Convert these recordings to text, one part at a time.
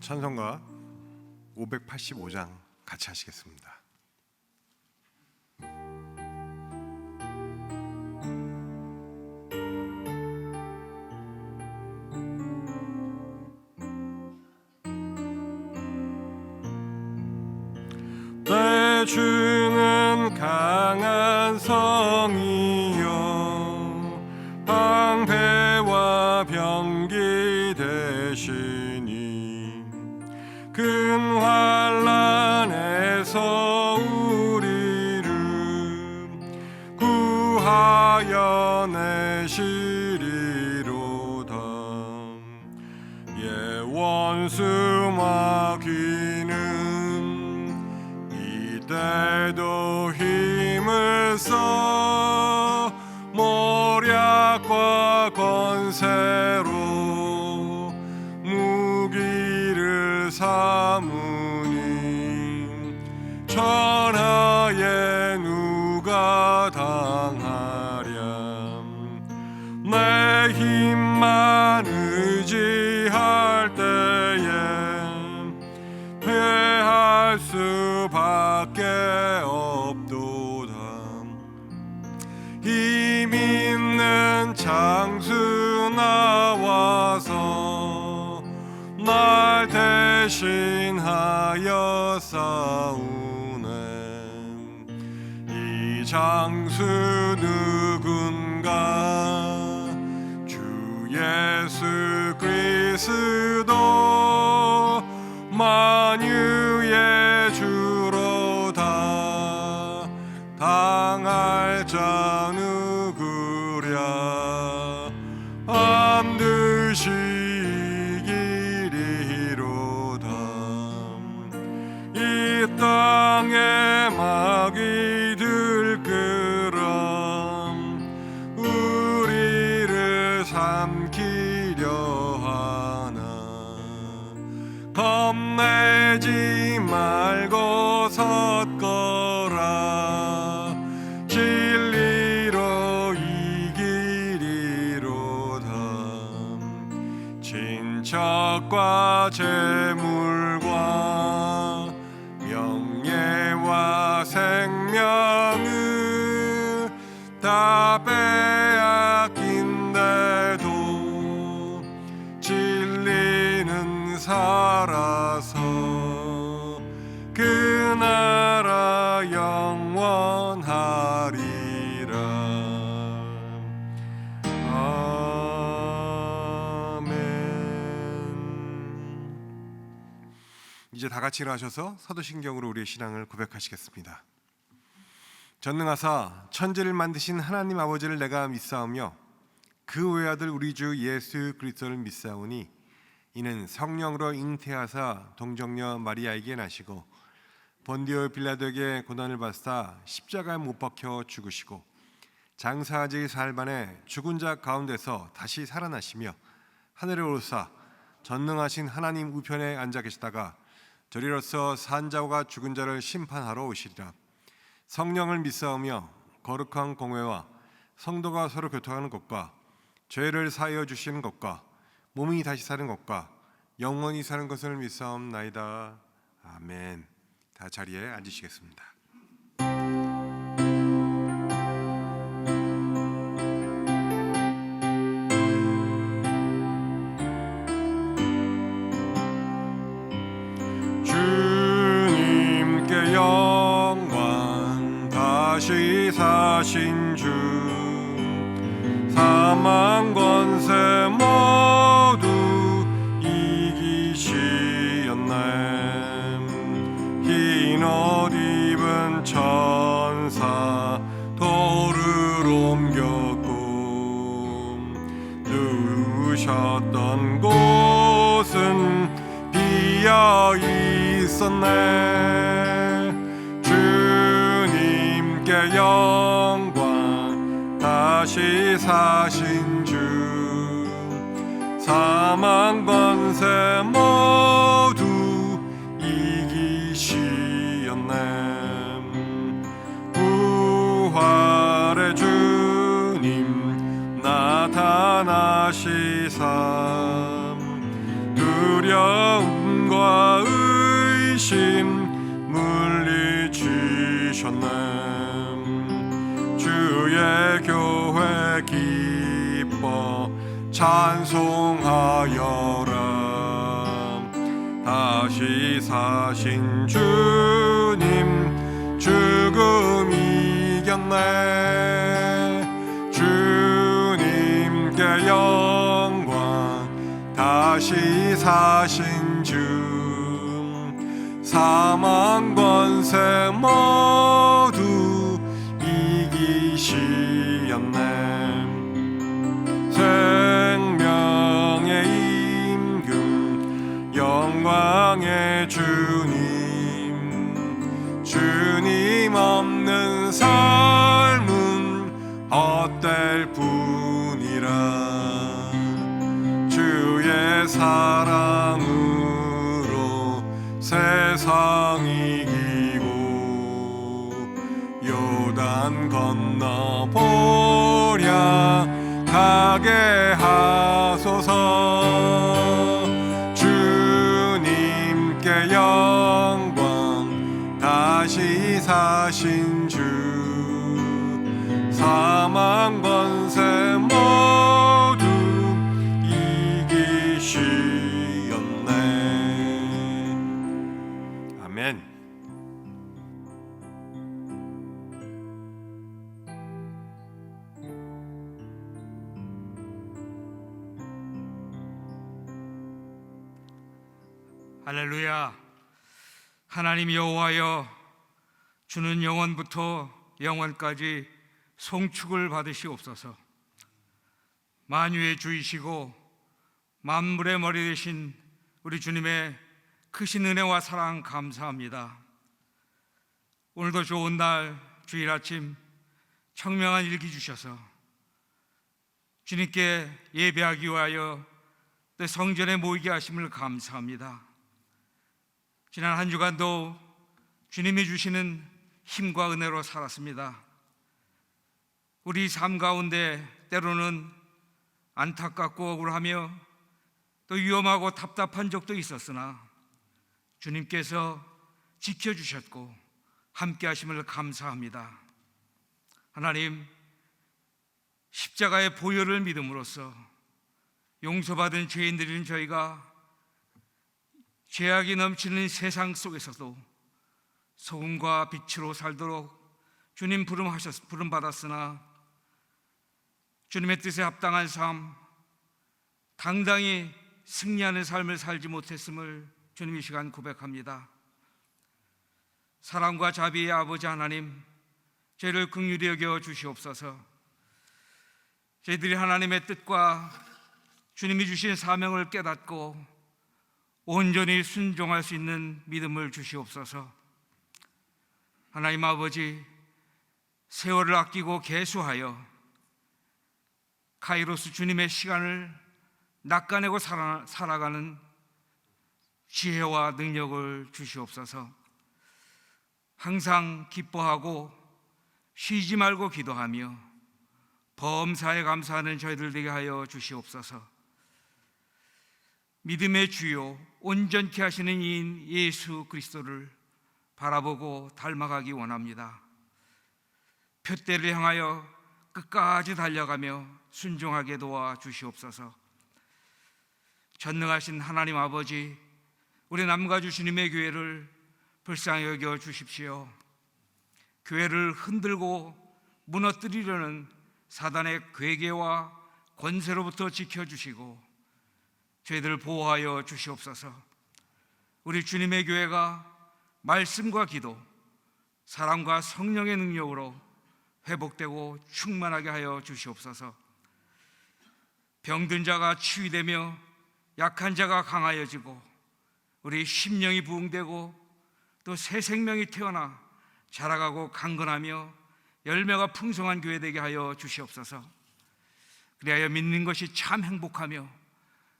찬송가 585장 같이 하시겠습니다. 내 주는 강한 성이요 방패와 병기 되시니 큰 환난에서 우리를 구하여 내시리로다. 예 원수 마귀는 이때도 힘을 써 모략과 권세로 무기를 삼으니 천하에 누가 당하랴. 내 힘만 의지할 때에 패할 수밖에 없도다. 힘 있는 장수 나와서 날 대신하여 싸우네. 이 장수 누군가 주 예수 그리스도 만유의 주로다. 당할 자 누구랴. 반드시 이기리로다. 이 땅에 마귀들 끌어 우리를 삼키려 하나. 겁내지 말고 섰거라. 진리로 이기리로다. 친척과 재물과 명예와 생명을 다 빼앗긴데도 진리는 살아서 그 나라 영원하리라. 아멘. 이제 다 같이 일어나셔서 사도신경으로 우리의 신앙을 고백하시겠습니다. 전능하사 천지를 만드신 하나님 아버지를 내가 믿사오며 그 외아들 우리 주 예수 그리스도를 믿사오니 이는 성령으로 잉태하사 동정녀 마리아에게 나시고 본디오 빌라도에게 고난을 받사 십자가에 못 박혀 죽으시고 장사지 사흘 만에 죽은 자 가운데서 다시 살아나시며 하늘에 오르사 전능하신 하나님 우편에 앉아 계시다가 저리로서 산 자와 죽은 자를 심판하러 오시리라. 성령을 믿사오며 거룩한 공회와 성도가 서로 교통하는 것과 죄를 사하여 주시는 것과 몸이 다시 사는 것과 영원히 사는 것을 믿사옵나이다. 아멘. 다 자리에 앉으시겠습니다. 주님께 영광. 다시 사신 주 사망 권세 모두 이기시었네. 흰 옷 입은 천사 돌을 옮겼고 누우셨던 곳은 비어 있었네. 주님께 영광. 다시 사신 주 사망 권세 모두 이기시었네. 부활의 주님 나타나시사 두려움 두려움과 의심 물리치셨네. 주의 교회 기뻐 찬송하여라. 다시 사신 주님 죽음 이겼네. 주님께 영광. 다시 사신 주 사망 권세 모두 이기시었네. 생명의 임금 영광의 주님 없는 삶은 헛될 뿐이라. 주의 사랑으로 세상 이기고 요단 건너보랴 가게 하소서. 주님께 영광. 다시 사신 주 사망 권세 모두 이기시었네. 아멘. 할렐루야. 하나님 여호와여, 주는 영원부터 영원까지 송축을 받으시옵소서. 만유의 주이시고 만물의 머리 되신 우리 주님의 크신 은혜와 사랑 감사합니다. 오늘도 좋은 날 주일 아침 청명한 일기 주셔서 주님께 예배하기 위하여 내 성전에 모이게 하심을 감사합니다. 지난 한 주간도 주님이 주시는 힘과 은혜로 살았습니다. 우리 삶 가운데 때로는 안타깝고 억울하며 또 위험하고 답답한 적도 있었으나 주님께서 지켜주셨고 함께 하심을 감사합니다. 하나님, 십자가의 보혈을 믿음으로써 용서받은 죄인들인 저희가 죄악이 넘치는 세상 속에서도 소금과 빛으로 살도록 주님 부름 받았으나 주님의 뜻에 합당한 삶, 당당히 승리하는 삶을 살지 못했음을 주님 이 시간 고백합니다. 사랑과 자비의 아버지 하나님, 저희를 긍휼히 여겨 주시옵소서. 저희들이 하나님의 뜻과 주님이 주신 사명을 깨닫고 온전히 순종할 수 있는 믿음을 주시옵소서. 하나님 아버지, 세월을 아끼고 계수하여 카이로스 주님의 시간을 낚아내고 살아가는 지혜와 능력을 주시옵소서. 항상 기뻐하고 쉬지 말고 기도하며 범사에 감사하는 저희들 되게 하여 주시옵소서. 믿음의 주요 온전케 하시는 이인 예수 그리스도를 바라보고 닮아가기 원합니다. 표대를 향하여 끝까지 달려가며 순종하게 도와 주시옵소서. 전능하신 하나님 아버지, 우리 남가주 주님의 교회를 불쌍히 여겨 주십시오. 교회를 흔들고 무너뜨리려는 사단의 괴계와 권세로부터 지켜주시고 저희들을 보호하여 주시옵소서. 우리 주님의 교회가 말씀과 기도, 사랑과 성령의 능력으로 회복되고 충만하게 하여 주시옵소서. 병든 자가 치유되며 약한 자가 강하여지고 우리 심령이 부흥되고 또 새 생명이 태어나 자라가고 강건하며 열매가 풍성한 교회 되게 하여 주시옵소서. 그리하여 믿는 것이 참 행복하며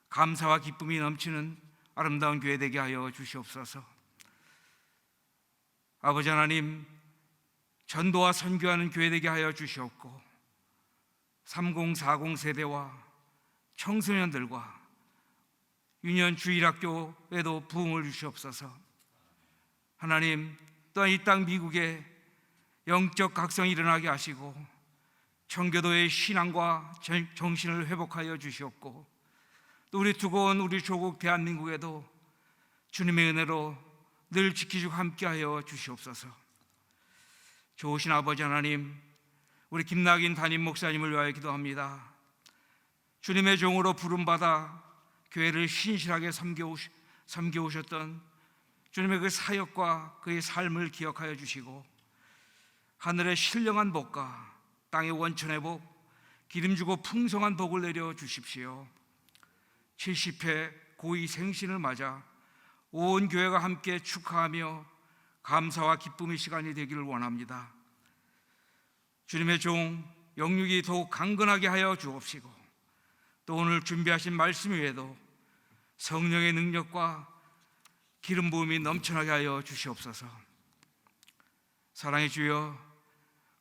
감사와 기쁨이 넘치는 아름다운 교회 되게 하여 주시옵소서. 아버지 하나님, 전도와 선교하는 교회 되게 하여 주시옵고 30, 40 세대와 청소년들과 유년 주일학교에도 부흥을 주시옵소서. 하나님, 또한 이 땅 미국에 영적 각성이 일어나게 하시고 청교도의 신앙과 정신을 회복하여 주시옵고, 또 우리 두고 온 우리 조국 대한민국에도 주님의 은혜로 늘 지키시고 함께하여 주시옵소서. 좋으신 아버지 하나님, 우리 김낙인 담임 목사님을 위하여 기도합니다. 주님의 종으로 부름받아 교회를 신실하게 섬겨오셨던 주님의 그 사역과 그의 삶을 기억하여 주시고, 하늘의 신령한 복과 땅의 원천의 복, 기름주고 풍성한 복을 내려 주십시오. 70회 고위 생신을 맞아 온 교회가 함께 축하하며 감사와 기쁨의 시간이 되기를 원합니다. 주님의 종 영육이 더욱 강건하게 하여 주옵시고, 또 오늘 준비하신 말씀 위에도 성령의 능력과 기름 부음이 넘쳐나게 하여 주시옵소서. 사랑의 주여,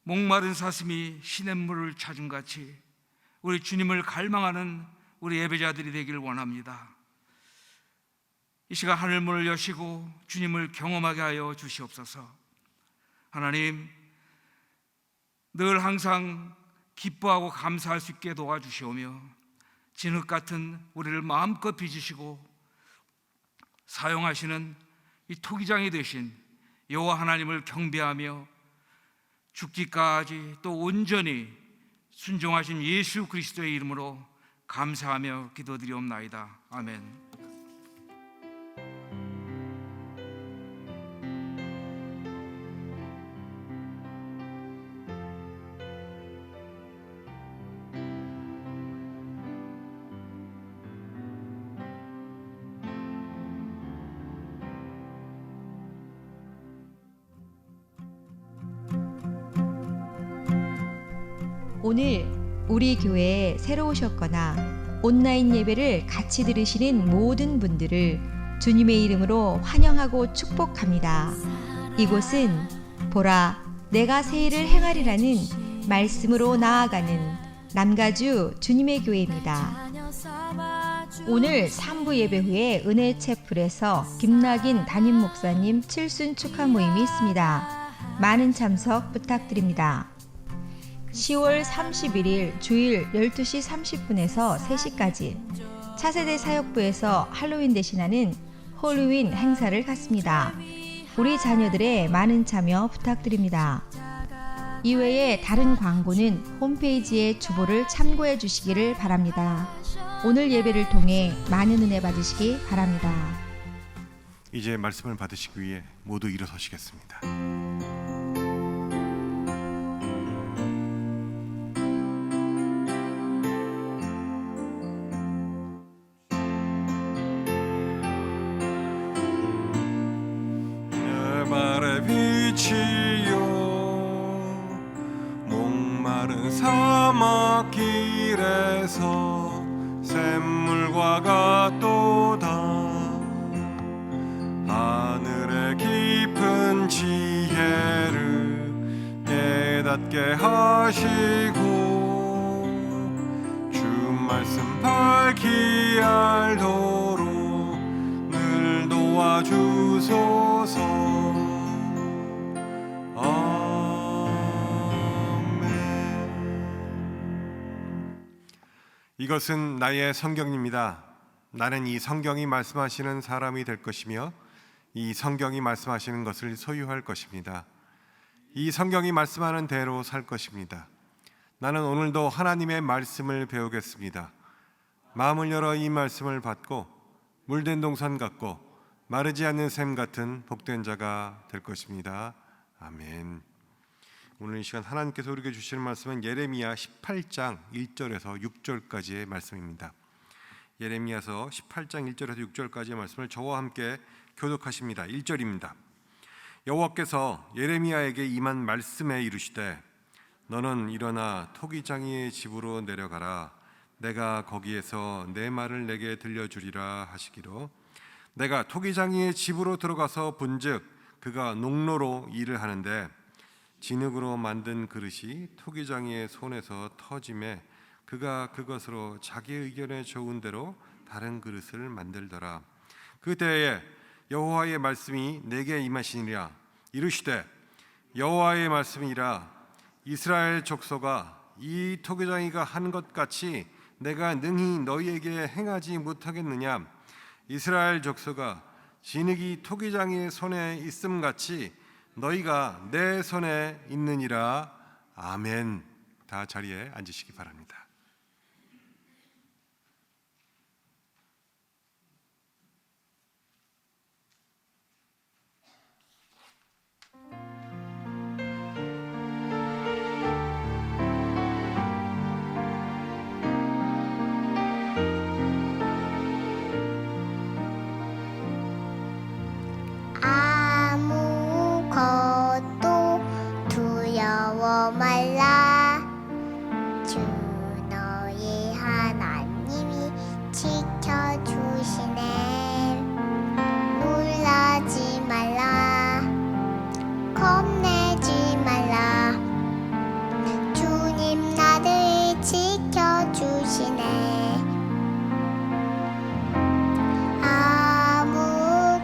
목마른 사슴이 시냇물을 찾은 같이 우리 주님을 갈망하는 우리 예배자들이 되기를 원합니다. 이 시간 하늘문을 여시고 주님을 경험하게 하여 주시옵소서. 하나님, 늘 항상 기뻐하고 감사할 수 있게 도와주시오며, 진흙 같은 우리를 마음껏 빚으시고 사용하시는 이 토기장이 되신 여호와 하나님을 경배하며 죽기까지 또 온전히 순종하신 예수 그리스도의 이름으로 감사하며 기도드리옵나이다. 아멘. 오늘 우리 교회에 새로 오셨거나 온라인 예배를 같이 들으시는 모든 분들을 주님의 이름으로 환영하고 축복합니다. 이곳은 보라, 내가 새 일을 행하리라는 말씀으로 나아가는 남가주 주님의 교회입니다. 오늘 3부 예배 후에 은혜채플에서 김낙인 담임 목사님 칠순 축하 모임이 있습니다. 많은 참석 부탁드립니다. 10월 31일 주일 12시 30분에서 3시까지 차세대 사역부에서 할로윈 대신하는 홀로윈 행사를 갖습니다. 우리 자녀들의 많은 참여 부탁드립니다. 이외에 다른 광고는 홈페이지의 주보를 참고해 주시기를 바랍니다. 오늘 예배를 통해 많은 은혜 받으시기 바랍니다. 이제 말씀을 받으시기 위해 모두 일어서시겠습니다. 빛이요 목마른 사막길에서 샘물과 같도다. 하늘의 깊은 지혜를 깨닫게 하시고 주 말씀 밝히 알도록 늘 도와주소서. 이것은 나의 성경입니다. 나는 이 성경이 말씀하시는 사람이 될 것이며 이 성경이 말씀하시는 것을 소유할 것입니다. 이 성경이 말씀하는 대로 살 것입니다. 나는 오늘도 하나님의 말씀을 배우겠습니다. 마음을 열어 이 말씀을 받고 물된 동산 같고 마르지 않는 샘 같은 복된 자가 될 것입니다. 아멘. 오늘 이 시간 하나님께서 우리에게 주시는 말씀은 예레미야 18장 1절에서 6절까지의 말씀입니다. 예레미야서 18장 1절에서 6절까지의 말씀을 저와 함께 교독하십니다. 1절입니다. 여호와께서 예레미야에게 임한 말씀에 이르시되 너는 일어나 토기장이의 집으로 내려가라. 내가 거기에서 내 말을 내게 들려주리라 하시기로 내가 토기장이의 집으로 들어가서 본즉 그가 농로로 일을 하는데 진흙으로 만든 그릇이 토기장이의 손에서 터짐에 그가 그것으로 자기 의견에 좋은 대로 다른 그릇을 만들더라. 그때에 여호와의 말씀이 내게 임하시니라. 이르시되 여호와의 말씀이라 이스라엘 족속아 이 토기장이가 한 것 같이 내가 능히 너희에게 행하지 못하겠느냐. 이스라엘 족속아 진흙이 토기장이의 손에 있음 같이 너희가 내 손에 있느니라. 아멘. 다 자리에 앉으시기 바랍니다. 아무것도 두려워 말라. 주 너희 하나님이 지켜주시네. 놀라지 말라. 겁내지 말라. 주님 나를 지켜주시네.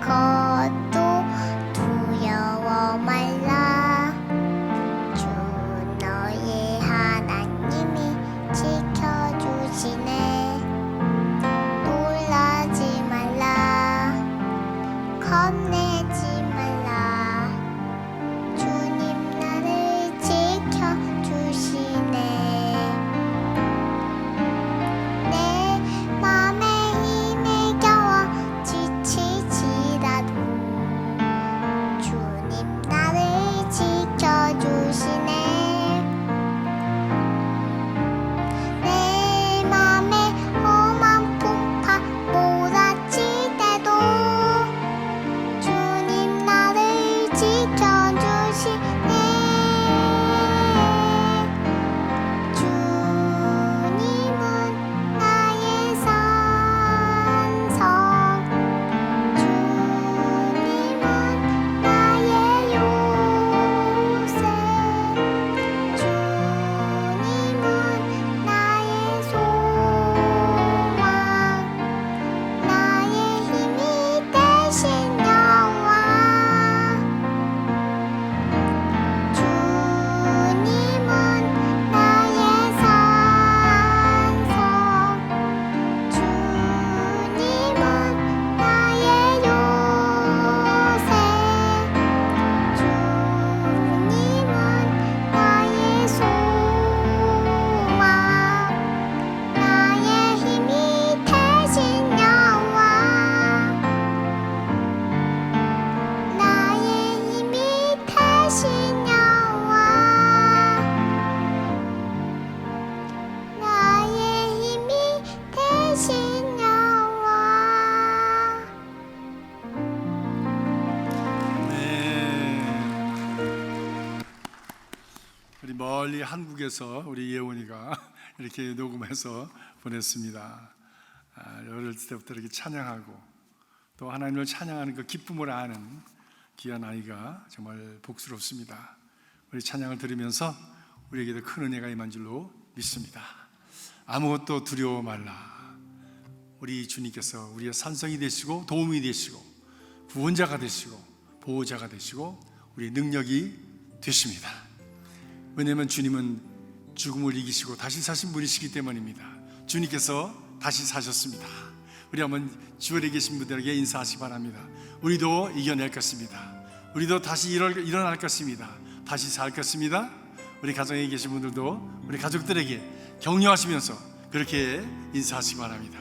아무것도 두려워 말라. 주 너희 하나님이 지켜주시네. 놀라지 말라. 겁내지 말라. 주님 나를 지켜주시네. 내 맘에 힘에 겨워 지치지라도 주님 나를 지켜주시네. 내 맘에 험한 풍파 몰아칠 때도 주님 나를 지켜주시네. 주님은 나의 산성. 주님은 나의 요새. 주님은 나의 소망. 나의 힘이 되신 여호와. 주님은 나의 산성. 주님은 나의 요새. 주님은 나의 소망. 나의 힘이 되신 여호와. 나의 힘이 되신 여호와. 나의 힘이 되신 여호와. 네. 우리 멀리 한국에서 우리 예원이가 이렇게 녹음해서 보냈습니다. 어릴 때부터 이렇게 찬양하고 또 하나님을 찬양하는 그 기쁨을 아는 귀한 아이가 정말 복스럽습니다. 우리 찬양을 들으면서 우리에게도 큰 은혜가 임한 줄로 믿습니다. 아무것도 두려워 말라. 우리 주님께서 우리의 산성이 되시고 도움이 되시고 구원자가 되시고 보호자가 되시고 우리의 능력이 되십니다. 왜냐하면 주님은 죽음을 이기시고 다시 사신 분이시기 때문입니다. 주님께서 다시 사셨습니다. 우리 한번 주변에 계신 분들에게 인사하시기 바랍니다. 우리도 이겨낼 것입니다. 우리도 다시 일어날 것입니다. 다시 살 것입니다. 우리 가정에 계신 분들도 우리 가족들에게 격려하시면서 그렇게 인사하시기 바랍니다.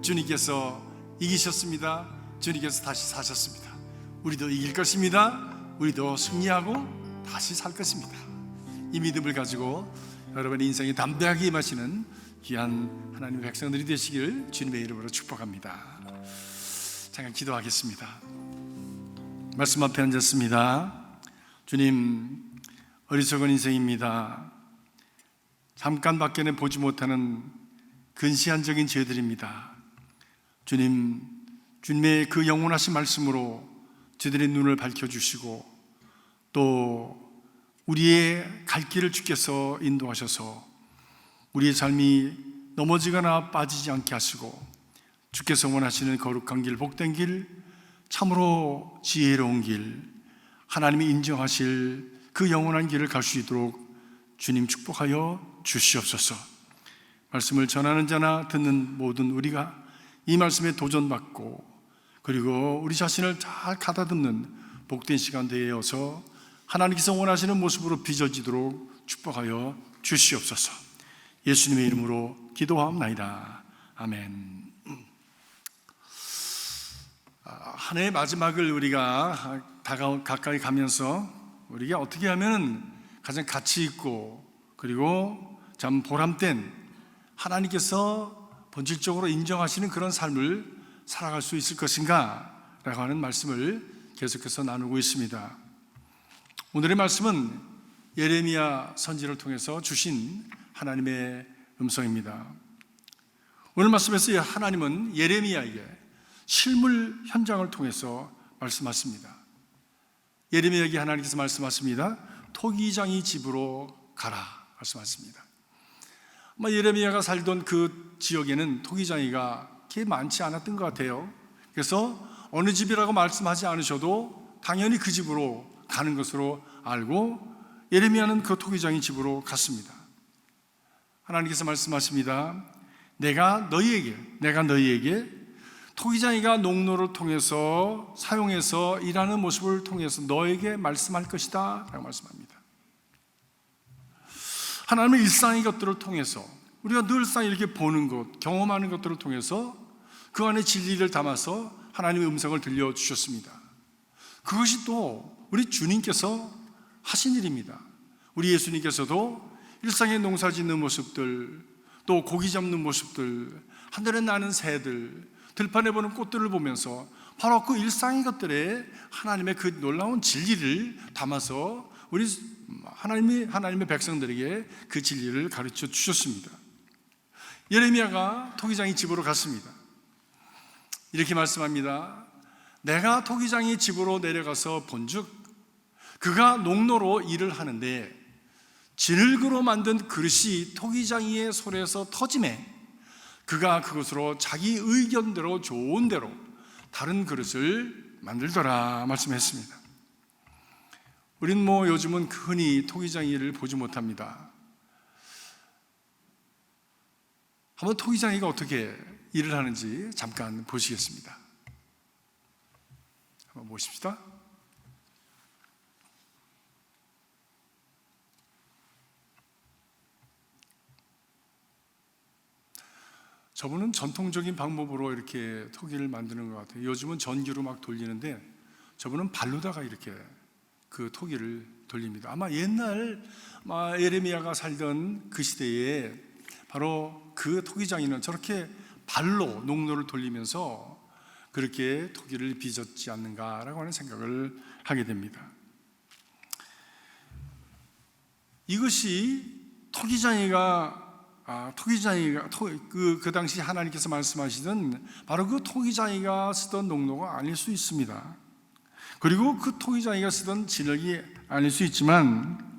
주님께서 이기셨습니다. 주님께서 다시 사셨습니다. 우리도 이길 것입니다. 우리도 승리하고 다시 살 것입니다. 이 믿음을 가지고 여러분의 인생에 담대하게 임하시는 귀한 하나님의 백성들이 되시길 주님의 이름으로 축복합니다. 잠깐 기도하겠습니다. 말씀 앞에 앉았습니다. 주님, 어리석은 인생입니다. 잠깐밖에는 보지 못하는 근시안적인 죄들입니다. 주님, 주님의 그 영원하신 말씀으로 저들의 눈을 밝혀주시고 또 우리의 갈 길을 주께서 인도하셔서 우리의 삶이 넘어지거나 빠지지 않게 하시고 주께서 원하시는 거룩한 길, 복된 길, 참으로 지혜로운 길, 하나님이 인정하실 그 영원한 길을 갈 수 있도록 주님 축복하여 주시옵소서. 말씀을 전하는 자나 듣는 모든 우리가 이 말씀에 도전받고 그리고 우리 자신을 잘 가다듬는 복된 시간 되어서 하나님께서 원하시는 모습으로 빚어지도록 축복하여 주시옵소서. 예수님의 이름으로 기도하옵나이다. 아멘. 한 해의 마지막을 우리가 가까이 가면서 우리가 어떻게 하면 가장 가치 있고 그리고 참 보람된 하나님께서 본질적으로 인정하시는 그런 삶을 살아갈 수 있을 것인가 라고 하는 말씀을 계속해서 나누고 있습니다. 오늘의 말씀은 예레미야 선지를 통해서 주신 하나님의 음성입니다. 오늘 말씀에서 하나님은 예레미야에게 실물 현장을 통해서 말씀하십니다. 예레미야에게 하나님께서 말씀하십니다. 토기장이 집으로 가라 말씀하십니다. 아마 예레미야가 살던 그 지역에는 토기장이가 그렇게 많지 않았던 것 같아요. 그래서 어느 집이라고 말씀하지 않으셔도 당연히 그 집으로 가는 것으로 알고 예레미야는 그 토기장이 집으로 갔습니다. 하나님께서 말씀하십니다. 내가 너희에게 토기장이가 농로를 통해서 사용해서 일하는 모습을 통해서 너에게 말씀할 것이다 라고 말씀합니다. 하나님의 일상의 것들을 통해서 우리가 늘상 이렇게 보는 것, 경험하는 것들을 통해서 그 안에 진리를 담아서 하나님의 음성을 들려주셨습니다. 그것이 또 우리 주님께서 하신 일입니다. 우리 예수님께서도 일상의 농사 짓는 모습들, 또 고기 잡는 모습들, 하늘에 나는 새들, 들판에 보는 꽃들을 보면서 바로 그 일상의 것들에 하나님의 그 놀라운 진리를 담아서 우리 하나님의 백성들에게 그 진리를 가르쳐 주셨습니다. 예레미야가 토기장이 집으로 갔습니다. 이렇게 말씀합니다. 내가 토기장이 집으로 내려가서 본즉 그가 농로로 일을 하는데 진흙으로 만든 그릇이 토기장이의 손에서 터지매 그가 그것으로 자기 의견대로 좋은 대로 다른 그릇을 만들더라 말씀했습니다. 우린 요즘은 흔히 토기장이를 보지 못합니다. 한번 토기장이가 어떻게 일을 하는지 잠깐 보시겠습니다. 한번 보십시다. 저분은 전통적인 방법으로 이렇게 토기를 만드는 것 같아요. 요즘은 전기로 막 돌리는데 저분은 발로다가 이렇게 그 토기를 돌립니다. 아마 옛날 예레미야가 살던 그 시대에 바로 그 토기장이는 저렇게 발로 농로를 돌리면서 그렇게 토기를 빚었지 않는가라고 하는 생각을 하게 됩니다. 이것이 토기장이가 그 당시 하나님께서 말씀하시던 바로 그 토기장이가 쓰던 농로가 아닐 수 있습니다. 그리고 그 토기장이가 쓰던 진흙이 아닐 수 있지만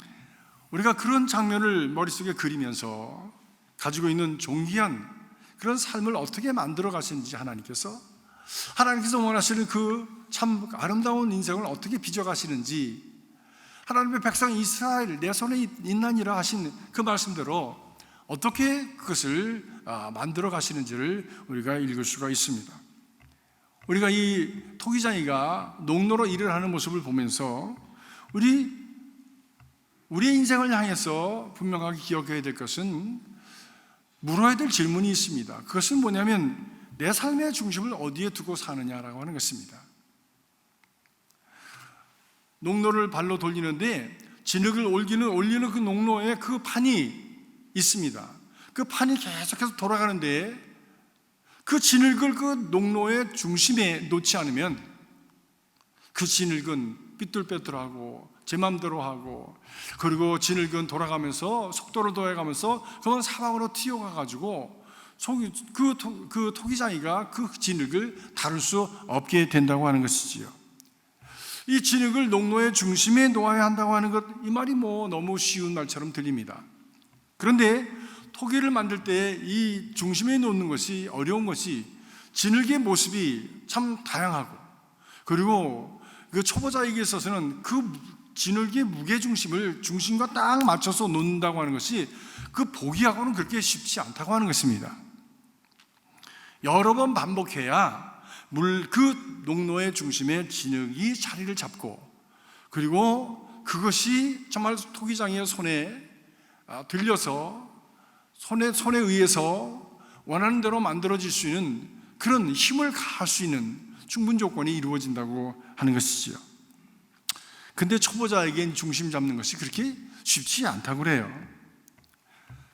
우리가 그런 장면을 머릿속에 그리면서 가지고 있는 존귀한 그런 삶을 어떻게 만들어 가시는지 하나님께서 원하시는 그 참 아름다운 인생을 어떻게 빚어 가시는지 하나님의 백성 이스라엘 내 손에 있나니라 하신 그 말씀대로 어떻게 그것을 만들어 가시는지를 우리가 읽을 수가 있습니다. 우리가 이 토기장이가 농로로 일을 하는 모습을 보면서 우리의 인생을 향해서 분명하게 기억해야 될 것은 물어야 될 질문이 있습니다. 그것은 뭐냐면 내 삶의 중심을 어디에 두고 사느냐라고 하는 것입니다. 농로를 발로 돌리는데 진흙을 올리는 그 농로에 그 판이 있습니다. 그 판이 계속해서 돌아가는데 그 진흙을 그 농로의 중심에 놓지 않으면 그 진흙은 삐뚤빼뚤하고 제 맘대로 하고 그리고 진흙은 돌아가면서 속도를 더해가면서 그건 사방으로 튀어가가지고 그 토기장이가 그 진흙을 다룰 수 없게 된다고 하는 것이지요. 이 진흙을 농로의 중심에 놓아야 한다고 하는 것, 이 말이 너무 쉬운 말처럼 들립니다. 그런데 토기를 만들 때 이 중심에 놓는 것이 어려운 것이 진흙의 모습이 참 다양하고, 그리고 그 초보자에게 있어서는 그 진흙의 무게중심을 중심과 딱 맞춰서 놓는다고 하는 것이 그 보기하고는 그렇게 쉽지 않다고 하는 것입니다. 여러 번 반복해야 그 농로의 중심에 진흙이 자리를 잡고, 그리고 그것이 정말 토기장의 손에 들려서 손에 의해서 원하는 대로 만들어질 수 있는 그런 힘을 가할 수 있는 충분 조건이 이루어진다고 하는 것이지요. 근데 초보자에겐 중심 잡는 것이 그렇게 쉽지 않다고 그래요.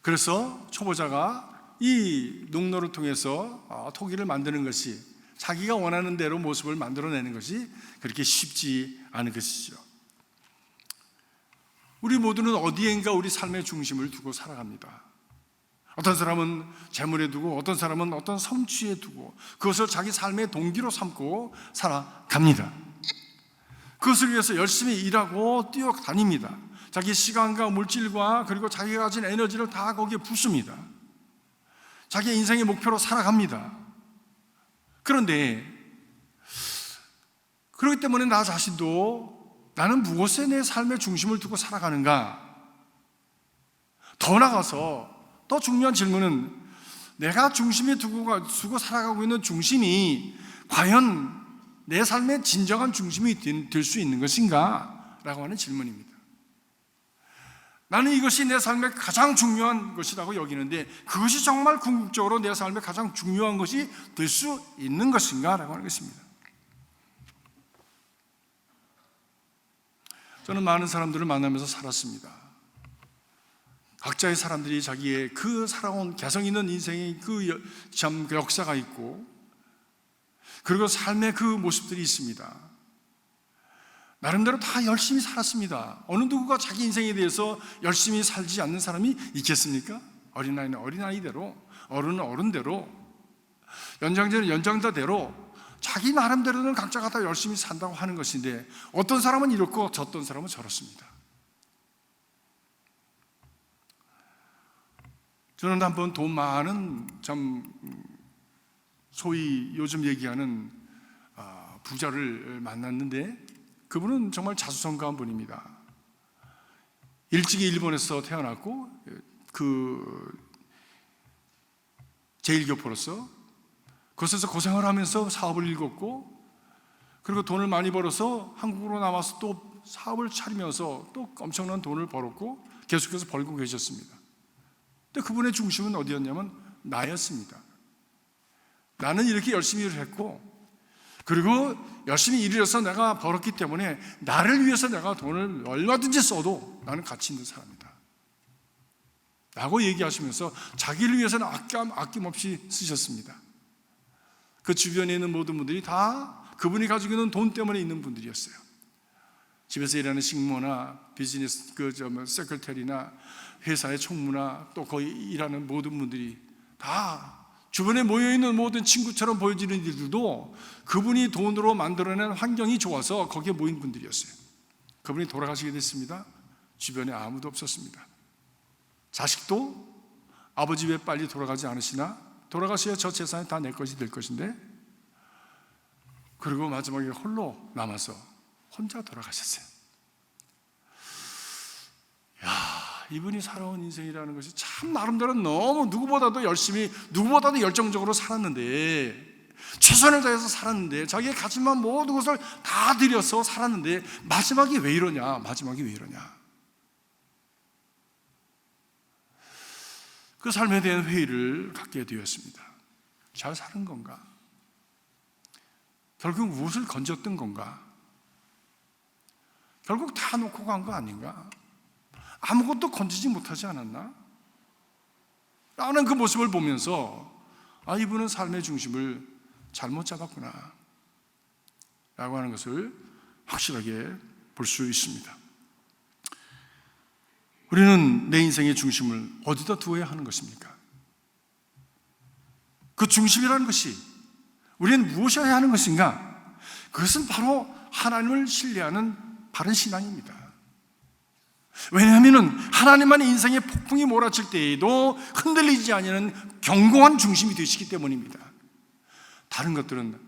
그래서 초보자가 이 농로를 통해서 토기를 만드는 것이, 자기가 원하는 대로 모습을 만들어내는 것이 그렇게 쉽지 않은 것이죠. 우리 모두는 어디엔가 우리 삶의 중심을 두고 살아갑니다. 어떤 사람은 재물에 두고, 어떤 사람은 어떤 성취에 두고, 그것을 자기 삶의 동기로 삼고 살아갑니다. 그것을 위해서 열심히 일하고 뛰어다닙니다. 자기 시간과 물질과 그리고 자기가 가진 에너지를 다 거기에 붓습니다. 자기의 인생의 목표로 살아갑니다. 그런데 그렇기 때문에 나 자신도 나는 무엇에 내 삶의 중심을 두고 살아가는가? 더 나아가서 더 중요한 질문은, 내가 중심에 두고 살아가고 있는 중심이 과연 내 삶의 진정한 중심이 될 수 있는 것인가? 라고 하는 질문입니다. 나는 이것이 내 삶의 가장 중요한 것이라고 여기는데, 그것이 정말 궁극적으로 내 삶의 가장 중요한 것이 될 수 있는 것인가? 라고 하는 것입니다. 저는 많은 사람들을 만나면서 살았습니다. 각자의 사람들이 자기의 그 살아온 개성 있는 인생의 그 역사가 있고, 그리고 삶의 그 모습들이 있습니다. 나름대로 다 열심히 살았습니다. 어느 누구가 자기 인생에 대해서 열심히 살지 않는 사람이 있겠습니까? 어린아이는 어린아이대로, 어른은 어른대로, 연장자는 연장자대로 자기 나름대로는 각자가 다 열심히 산다고 하는 것인데, 어떤 사람은 이렇고 어떤 사람은 저렇습니다. 저는 한번 돈 많은, 참 소위 요즘 얘기하는 부자를 만났는데, 그분은 정말 자수성가한 분입니다. 일찍이 일본에서 태어났고, 그 제1교포로서 그곳에서 고생을 하면서 사업을 일궜고, 그리고 돈을 많이 벌어서 한국으로 남아서 또 사업을 차리면서 또 엄청난 돈을 벌었고 계속해서 벌고 계셨습니다. 근데 그분의 중심은 어디였냐면 나였습니다. 나는 이렇게 열심히 일을 했고, 그리고 열심히 일을 해서 내가 벌었기 때문에 나를 위해서 내가 돈을 얼마든지 써도 나는 가치 있는 사람이다 라고 얘기하시면서 자기를 위해서는 아낌없이 쓰셨습니다. 그 주변에 있는 모든 분들이 다 그분이 가지고 있는 돈 때문에 있는 분들이었어요. 집에서 일하는 식모나 비즈니스 세크레터리나 회사의 총무나 또 거기 일하는 모든 분들이 다 주변에 모여있는 모든 친구처럼 보여지는 일들도 그분이 돈으로 만들어낸 환경이 좋아서 거기에 모인 분들이었어요. 그분이 돌아가시게 됐습니다. 주변에 아무도 없었습니다. 자식도 아버지 왜 빨리 돌아가지 않으시나? 돌아가셔야 저 재산이 다 내 것이 될 것인데, 그리고 마지막에 홀로 남아서 혼자 돌아가셨어요. 이분이 살아온 인생이라는 것이 참 나름대로 너무 누구보다도 열심히, 누구보다도 열정적으로 살았는데, 최선을 다해서 살았는데, 자기의 가진 모든 것을 다 들여서 살았는데 마지막이 왜 이러냐? 마지막이 왜 이러냐? 그 삶에 대한 회의를 갖게 되었습니다. 잘 사는 건가? 결국 무엇을 건졌던 건가? 결국 다 놓고 간 거 아닌가? 아무것도 건지지 못하지 않았나? 라는 그 모습을 보면서 이분은 삶의 중심을 잘못 잡았구나 라고 하는 것을 확실하게 볼 수 있습니다. 우리는 내 인생의 중심을 어디다 두어야 하는 것입니까? 그 중심이라는 것이 우리는 무엇이어야 하는 것인가? 그것은 바로 하나님을 신뢰하는 바른 신앙입니다. 왜냐하면 하나님만의 인생의 폭풍이 몰아칠 때에도 흔들리지 않는 견고한 중심이 되시기 때문입니다. 다른 것들은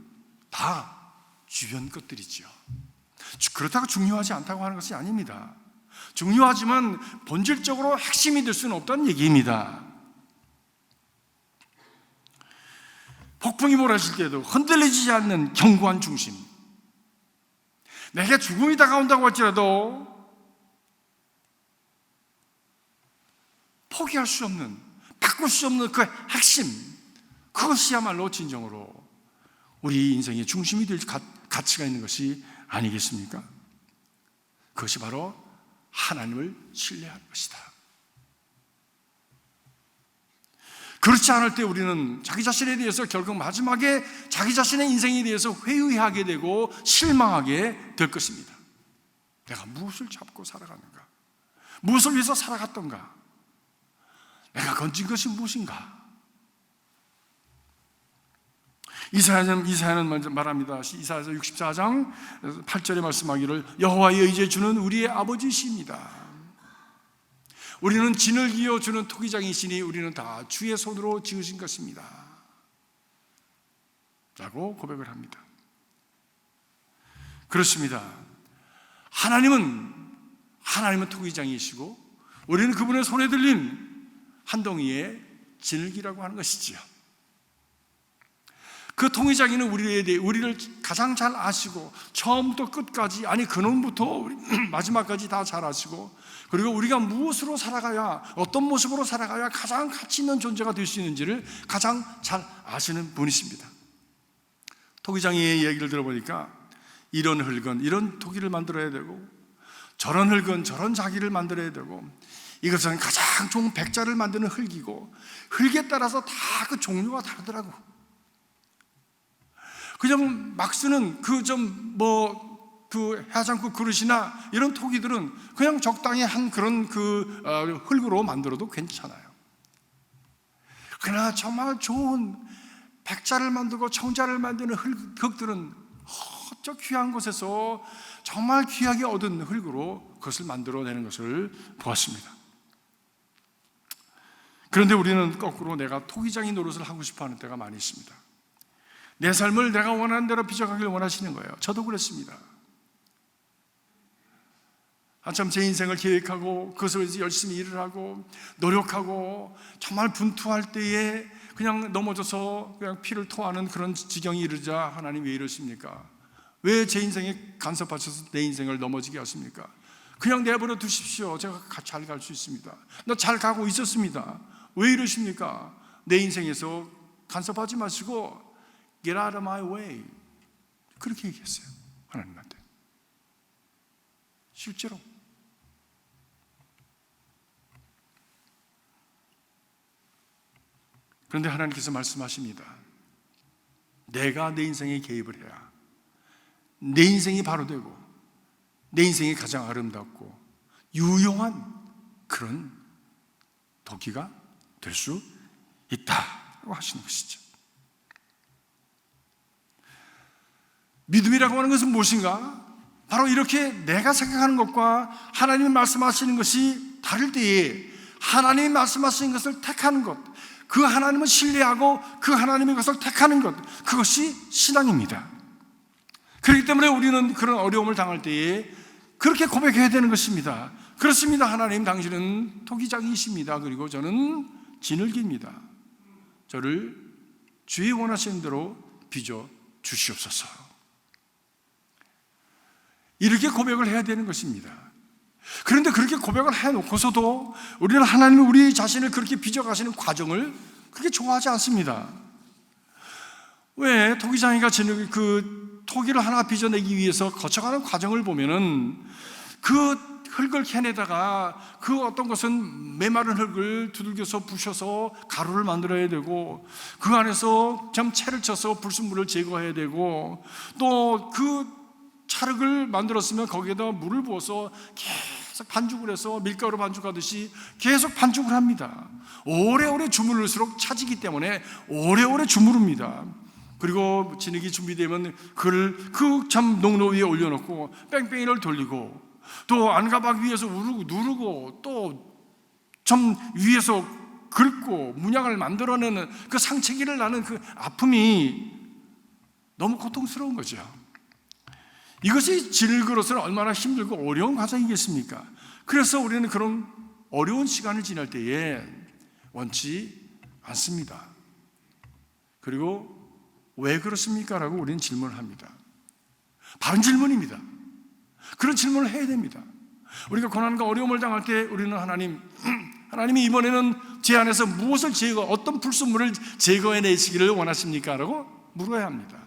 다 주변 것들이지요. 그렇다고 중요하지 않다고 하는 것이 아닙니다. 중요하지만 본질적으로 핵심이 될 수는 없다는 얘기입니다. 폭풍이 몰아칠 때도 흔들리지 않는 견고한 중심, 내게 죽음이 다가온다고 할지라도 포기할 수 없는, 바꿀 수 없는 그 핵심, 그것이야말로 진정으로 우리 인생의 중심이 될 가치가 있는 것이 아니겠습니까? 그것이 바로 하나님을 신뢰하는 것이다. 그렇지 않을 때 우리는 자기 자신에 대해서 결국 마지막에 자기 자신의 인생에 대해서 회의하게 되고 실망하게 될 것입니다. 내가 무엇을 잡고 살아가는가? 무엇을 위해서 살아갔던가? 내가 건진 것이 무엇인가? 이사야는 먼저 말합니다. 이사야서 64장 8절에 말씀하기를 여호와의 의지에 주는 우리의 아버지이십니다. 우리는 진을 기어 주는 토기장이시니 우리는 다 주의 손으로 지으신 것입니다 라고 고백을 합니다. 그렇습니다. 하나님은 토기장이시고 우리는 그분의 손에 들린 한 덩이의 진흙이라고 하는 것이지요. 그 통의장이는 우리를 가장 잘 아시고 처음부터 끝까지, 아니 근원부터 마지막까지 다 잘 아시고, 그리고 우리가 무엇으로 살아가야, 어떤 모습으로 살아가야 가장 가치 있는 존재가 될 수 있는지를 가장 잘 아시는 분이십니다. 토기장의 얘기를 들어보니까 이런 흙은 이런 토기를 만들어야 되고, 저런 흙은 저런 자기를 만들어야 되고, 이것은 가장 좋은 백자를 만드는 흙이고, 흙에 따라서 다 그 종류가 다르더라고. 그냥 막 쓰는 그 해장국 그릇이나 이런 토기들은 그냥 적당히 한 그런 흙으로 만들어도 괜찮아요. 그러나 정말 좋은 백자를 만들고 청자를 만드는 흙들은 저 귀한 곳에서 정말 귀하게 얻은 흙으로 그것을 만들어내는 것을 보았습니다. 그런데 우리는 거꾸로 내가 토기장이 노릇을 하고 싶어하는 때가 많이 있습니다. 내 삶을 내가 원하는 대로 빚어가길 원하시는 거예요. 저도 그랬습니다. 한참 제 인생을 계획하고 그것을 위해서 열심히 일을 하고 노력하고 정말 분투할 때에 그냥 넘어져서 그냥 피를 토하는 그런 지경이 이르자 하나님 왜 이러십니까? 왜 제 인생에 간섭하셔서 내 인생을 넘어지게 하십니까? 그냥 내버려 두십시오. 제가 잘 갈 수 있습니다. 나 잘 가고 있었습니다. 왜 이러십니까? 내 인생에서 간섭하지 마시고 Get out of my way. 그렇게 얘기했어요. 하나님한테. 실제로. 그런데 하나님께서 말씀하십니다. 내가 내 인생에 개입을 해야 내 인생이 바로 되고 내 인생이 가장 아름답고 유용한 그런 도기가 될 수 있다고 하시는 것이죠. 믿음이라고 하는 것은 무엇인가? 바로 이렇게 내가 생각하는 것과 하나님이 말씀하시는 것이 다를 때에 하나님이 말씀하시는 것을 택하는 것, 그 하나님을 신뢰하고 그 하나님의 것을 택하는 것, 그것이 신앙입니다. 그렇기 때문에 우리는 그런 어려움을 당할 때에 그렇게 고백해야 되는 것입니다. 그렇습니다. 하나님, 당신은 토기장이십니다. 그리고 저는 진흙입니다. 저를 주의 원하시는 대로 빚어 주시옵소서. 이렇게 고백을 해야 되는 것입니다. 그런데 그렇게 고백을 해놓고서도 우리는 하나님이 우리 자신을 그렇게 빚어가시는 과정을 그렇게 좋아하지 않습니다. 왜? 토기장이가 그 토기를 하나 빚어내기 위해서 거쳐가는 과정을 보면은 그 흙을 캐내다가 그 어떤 것은 메마른 흙을 두들겨서 부셔서 가루를 만들어야 되고, 그 안에서 좀 채를 쳐서 불순물을 제거해야 되고, 또 그 찰흙을 만들었으면 거기에다 물을 부어서 계속 반죽을 해서 밀가루 반죽하듯이 계속 반죽을 합니다. 오래오래 주물를수록 차지기 때문에 오래오래 주무릅니다. 그리고 진흙이 준비되면 그를 그 참 농로 위에 올려놓고 뺑뺑이를 돌리고, 또 안가박 위에서 누르고 또 좀 위에서 긁고 문양을 만들어내는 그 상체기를 나는 그 아픔이 너무 고통스러운 거죠. 이것이 진흙으로서는 얼마나 힘들고 어려운 과정이겠습니까? 그래서 우리는 그런 어려운 시간을 지날 때에 원치 않습니다. 그리고 왜 그렇습니까? 라고 우리는 질문을 합니다. 바른 질문입니다. 그런 질문을 해야 됩니다. 우리가 고난과 어려움을 당할 때 우리는 하나님이 이번에는 제 안에서 무엇을 어떤 불순물을 제거해내시기를 원하십니까? 라고 물어야 합니다.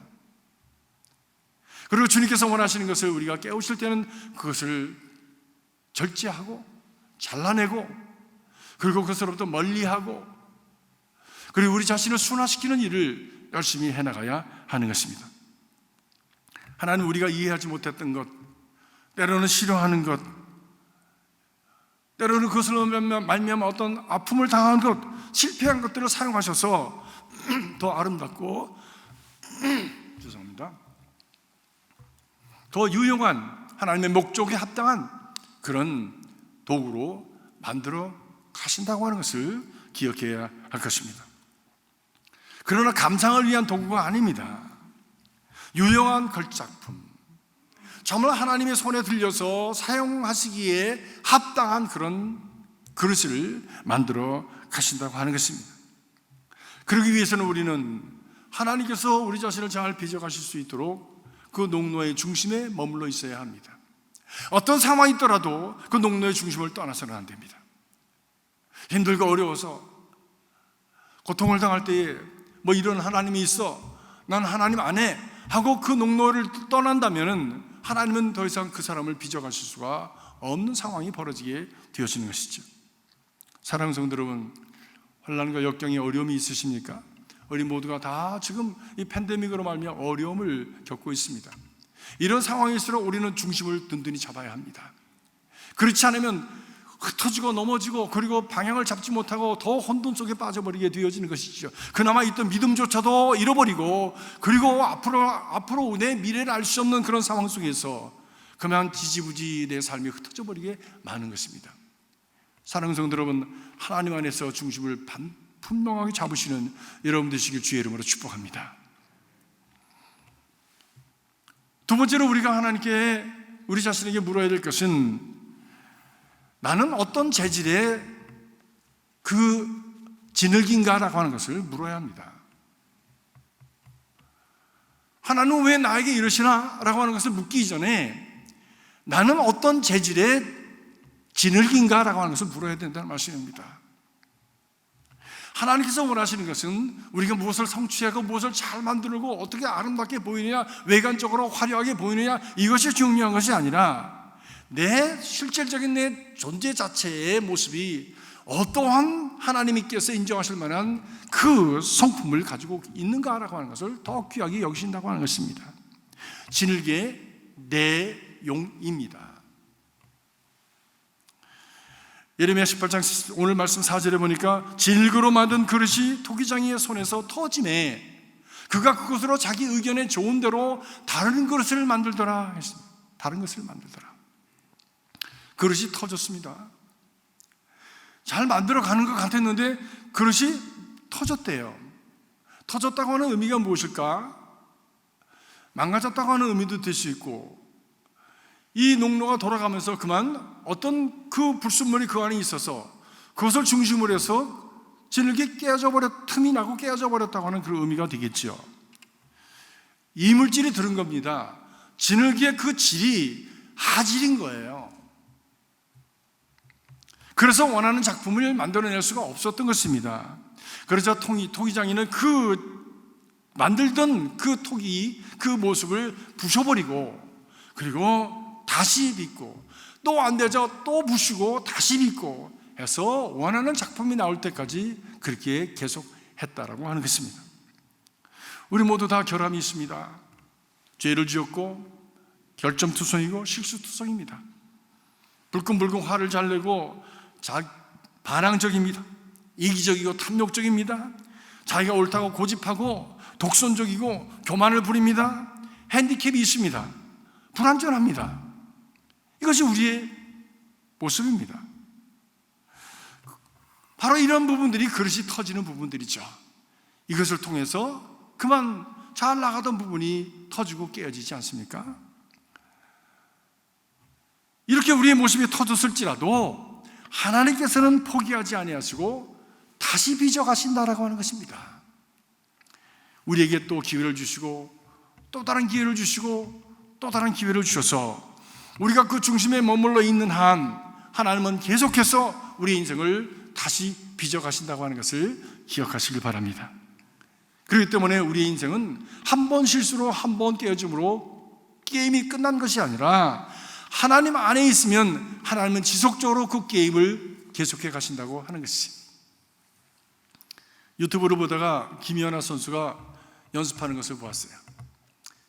그리고 주님께서 원하시는 것을 우리가 깨우칠 때는 그것을 절제하고 잘라내고 그리고 그것으로부터 멀리하고 그리고 우리 자신을 순화시키는 일을 열심히 해나가야 하는 것입니다. 하나님 우리가 이해하지 못했던 것, 때로는 싫어하는 것, 때로는 그것으로 말미암아 어떤 아픔을 당한 것, 실패한 것들을 사용하셔서 더 아름답고 죄송합니다. 더 유용한 하나님의 목적에 합당한 그런 도구로 만들어 가신다고 하는 것을 기억해야 할 것입니다. 그러나 감상을 위한 도구가 아닙니다. 유용한 걸작품, 정말 하나님의 손에 들려서 사용하시기에 합당한 그런 그릇을 만들어 가신다고 하는 것입니다. 그러기 위해서는 우리는 하나님께서 우리 자신을 잘 빚어가실 수 있도록 그 농로의 중심에 머물러 있어야 합니다. 어떤 상황이 있더라도 그 농로의 중심을 떠나서는 안 됩니다. 힘들고 어려워서 고통을 당할 때에 뭐 이런 하나님이 있어, 난 하나님 안 해 하고 그 농로를 떠난다면 하나님은 더 이상 그 사람을 빚어가실 수가 없는 상황이 벌어지게 되어지는 것이죠. 사랑하는 성도 여러분, 환난과 역경에 어려움이 있으십니까? 우리 모두가 다 지금 이 팬데믹으로 말미암아 어려움을 겪고 있습니다. 이런 상황일수록 우리는 중심을 든든히 잡아야 합니다. 그렇지 않으면 흩어지고 넘어지고 그리고 방향을 잡지 못하고 더 혼돈 속에 빠져버리게 되어지는 것이죠. 그나마 있던 믿음조차도 잃어버리고 그리고 앞으로 내 미래를 알 수 없는 그런 상황 속에서 그만 지지부지 내 삶이 흩어져 버리게 많은 것입니다. 사랑하는 성도 여러분, 하나님 안에서 중심을 분명하게 잡으시는 여러분 되시길 주의 이름으로 축복합니다. 두 번째로 우리가 하나님께 우리 자신에게 물어야 될 것은 나는 어떤 재질의 그 진흙인가라고 하는 것을 물어야 합니다. 하나님은 왜 나에게 이러시나? 라고 하는 것을 묻기 전에 나는 어떤 재질의 진흙인가? 라고 하는 것을 물어야 된다는 말씀입니다. 하나님께서 원하시는 것은 우리가 무엇을 성취하고 무엇을 잘 만들고 어떻게 아름답게 보이느냐, 외관적으로 화려하게 보이느냐, 이것이 중요한 것이 아니라 내 실질적인 내 존재 자체의 모습이 어떠한 하나님께서 인정하실 만한 그 성품을 가지고 있는가라고 하는 것을 더 귀하게 여기신다고 하는 것입니다. 진흙의 내용입니다. 예레미야 18장 오늘 말씀 4절에 보니까 진흙으로 만든 그릇이 토기장이의 손에서 터지매 그가 그것으로 자기 의견에 좋은 대로 다른 그릇을 만들더라 했습니다. 다른 것을 만들더라. 그릇이 터졌습니다. 잘 만들어가는 것 같았는데 그릇이 터졌대요. 터졌다고 하는 의미가 무엇일까? 망가졌다고 하는 의미도 될 수 있고 이 농로가 돌아가면서 그만 어떤 그 불순물이 그 안에 있어서 그것을 중심으로 해서 진흙이 틈이 나고 깨어져 버렸다고 하는 그런 의미가 되겠죠. 이물질이 들은 겁니다. 진흙의 그 질이 하질인 거예요. 그래서 원하는 작품을 만들어낼 수가 없었던 것입니다. 그래서 토기장이는 만들던 그 토기, 그 모습을 부셔버리고 그리고 다시 빚고 또 안 되죠. 또 부시고 다시 빚고 해서 원하는 작품이 나올 때까지 그렇게 계속했다라고 하는 것입니다. 우리 모두 다 결함이 있습니다. 죄를 지었고 결점투성이고 실수투성입니다. 불끈불끈 화를 잘 내고 반항적입니다. 이기적이고 탐욕적입니다. 자기가 옳다고 고집하고 독선적이고 교만을 부립니다. 핸디캡이 있습니다. 불완전합니다. 이것이 우리의 모습입니다. 바로 이런 부분들이 그릇이 터지는 부분들이죠. 이것을 통해서 그만 잘 나가던 부분이 터지고 깨어지지 않습니까? 이렇게 우리의 모습이 터졌을지라도 하나님께서는 포기하지 아니하시고 다시 빚어가신다라고 하는 것입니다. 우리에게 또 기회를 주시고 또 다른 기회를 주시고 또 다른 기회를 주셔서 우리가 그 중심에 머물러 있는 한 하나님은 계속해서 우리의 인생을 다시 빚어가신다고 하는 것을 기억하시길 바랍니다. 그렇기 때문에 우리의 인생은 한 번 실수로 한 번 깨어짐으로 게임이 끝난 것이 아니라 하나님 안에 있으면 하나님은 지속적으로 그 게임을 계속해 가신다고 하는 것이. 유튜브를 보다가 김연아 선수가 연습하는 것을 보았어요.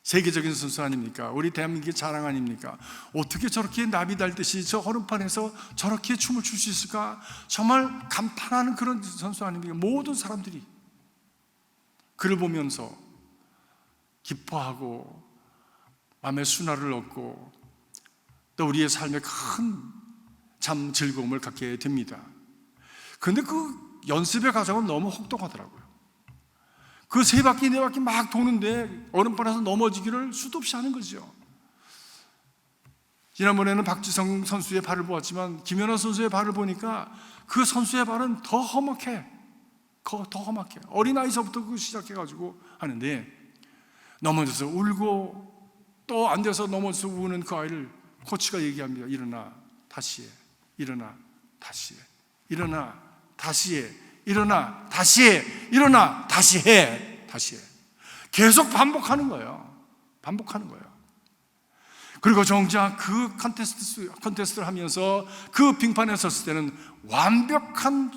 세계적인 선수 아닙니까? 우리 대한민국의 자랑 아닙니까? 어떻게 저렇게 나비 달듯이 저 얼음판에서 저렇게 춤을 출 수 있을까? 정말 감탄하는 그런 선수 아닙니까? 모든 사람들이 그를 보면서 기뻐하고 마음의 순화를 얻고 또 우리의 삶에 큰 참 즐거움을 갖게 됩니다. 그런데 그 연습의 과정은 너무 혹독하더라고요. 그 세 바퀴 네 바퀴 막 도는데 얼음판에서 넘어지기를 수도 없이 하는 거죠. 지난번에는 박지성 선수의 발을 보았지만 김연아 선수의 발을 보니까 그 선수의 발은 더 험악해. 더 험악해. 어린아이서부터 그 시작해가지고 하는데 넘어져서 울고 또 앉아서 넘어져서 우는 그 아이를 코치가 얘기합니다. 일어나 다시 해. 일어나 다시 해. 일어나 다시 해. 일어나 다시 해. 일어나 다시 해. 다시 해. 계속 반복하는 거예요. 반복하는 거예요. 그리고 정작 그 컨테스트를 하면서 그 빙판에 섰을 때는 완벽한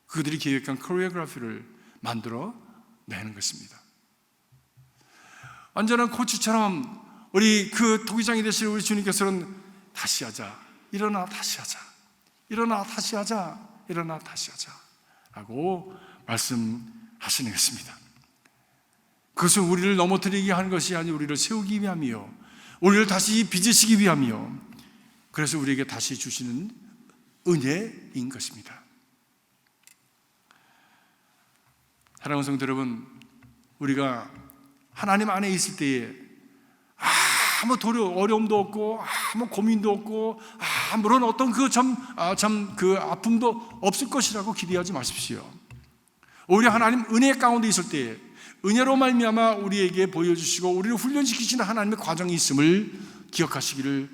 그들이 계획한 코리오그래피를 만들어 내는 것입니다. 완전한 코치처럼 우리 그 토기장이 되실 우리 주님께서는 다시 하자. 일어나 다시 하자. 일어나 다시 하자. 일어나 다시 하자. 라고 말씀하시는 것입니다. 그것은 우리를 넘어뜨리게 하는 것이 아니라 우리를 세우기 위함이요. 우리를 다시 빚으시기 위함이요. 그래서 우리에게 다시 주시는 은혜인 것입니다. 사랑하는 성도 여러분, 우리가 하나님 안에 있을 때에 아무 어려움도 없고 아무 고민도 없고 아무런 어떤 그 아픔도 없을 것이라고 기대하지 마십시오. 오히려 하나님 은혜 가운데 있을 때에 은혜로 말미암아 우리에게 보여주시고 우리를 훈련시키시는 하나님의 과정이 있음을 기억하시기를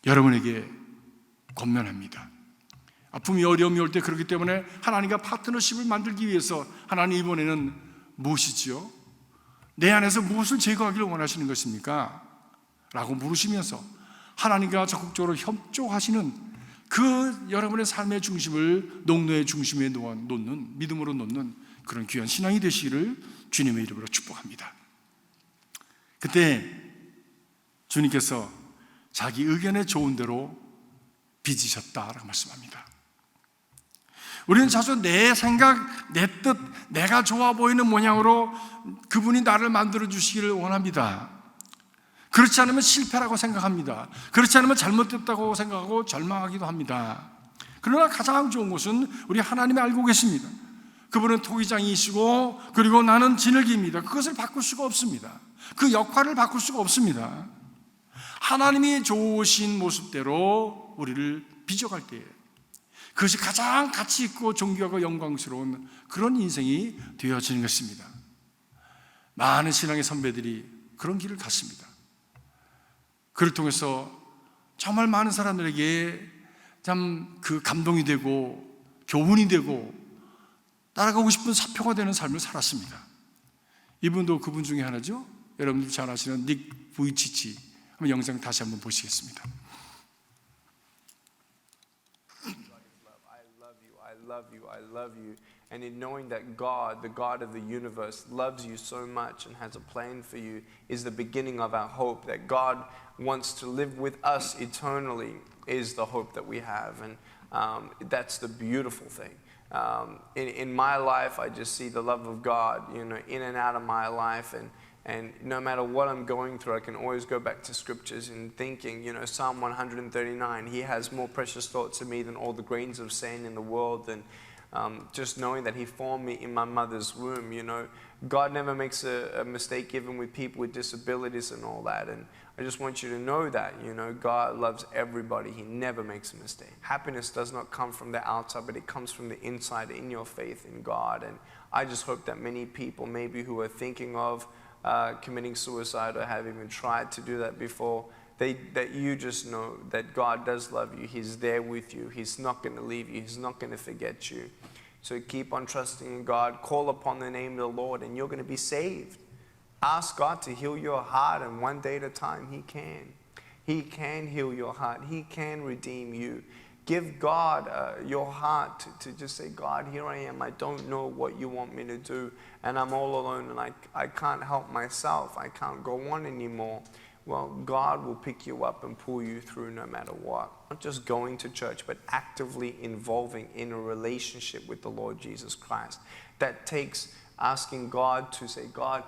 여러분에게 권면합니다. 아픔이 어려움이 올 때 그렇기 때문에 하나님과 파트너십을 만들기 위해서 하나님 이번에는 무엇이지요? 내 안에서 무엇을 제거하기를 원하시는 것입니까? 라고 물으시면서 하나님과 적극적으로 협조하시는 그 여러분의 삶의 중심을 농노의 중심에 놓는, 믿음으로 놓는 그런 귀한 신앙이 되시기를 주님의 이름으로 축복합니다. 그때 주님께서 자기 의견에 좋은 대로 빚으셨다라고 말씀합니다. 우리는 자주 내 생각, 내 뜻, 내가 좋아 보이는 모양으로 그분이 나를 만들어 주시기를 원합니다. 그렇지 않으면 실패라고 생각합니다. 그렇지 않으면 잘못됐다고 생각하고 절망하기도 합니다. 그러나 가장 좋은 것은 우리 하나님이 알고 계십니다. 그분은 토기장이시고 그리고 나는 진흙입니다. 그것을 바꿀 수가 없습니다. 그 역할을 바꿀 수가 없습니다. 하나님이 좋으신 모습대로 우리를 빚어갈 때에 그것이 가장 가치 있고 존귀하고 영광스러운 그런 인생이 되어지는 것입니다. 많은 신앙의 선배들이 그런 길을 갔습니다. 그를 통해서 정말 많은 사람들에게 참 그 감동이 되고 교훈이 되고 따라가고 싶은 사표가 되는 삶을 살았습니다. 이분도 그분 중에 하나죠. 여러분들 잘 아시는 닉 부이치치. 한번 영상 다시 한번 보시겠습니다. I love you. And in knowing that God, the God of the universe, loves you so much and has a plan for you is the beginning of our hope. That God wants to live with us eternally is the hope that we have. And that's the beautiful thing. In my life, I just see the love of God, in and out of my life. And no matter what I'm going through, I can always go back to scriptures and thinking, Psalm 139, He has more precious thoughts of me than all the grains of sand in the world. And just knowing that He formed me in my mother's womb. God never makes a mistake even with people with disabilities and all that. And I just want you to know that, God loves everybody. He never makes a mistake. Happiness does not come from the outside, but it comes from the inside in your faith in God. And I just hope that many people maybe who are thinking of committing suicide or have even tried to do that before, that you just know that God does love you. He's there with you. He's not going to leave you. He's not going to forget you. So keep on trusting in God. Call upon the name of the Lord and you're going to be saved. Ask God to heal your heart, and one day at a time He can. He can heal your heart. He can redeem you. Give God your heart to just say, God, here I am. I don't know what you want me to do, and I'm all alone, and I can't help myself. I can't go on anymore. Well, God will pick you up and pull you through no matter what. Not just going to church, but actively involving in a relationship with the Lord Jesus Christ. That takes asking God to say, God,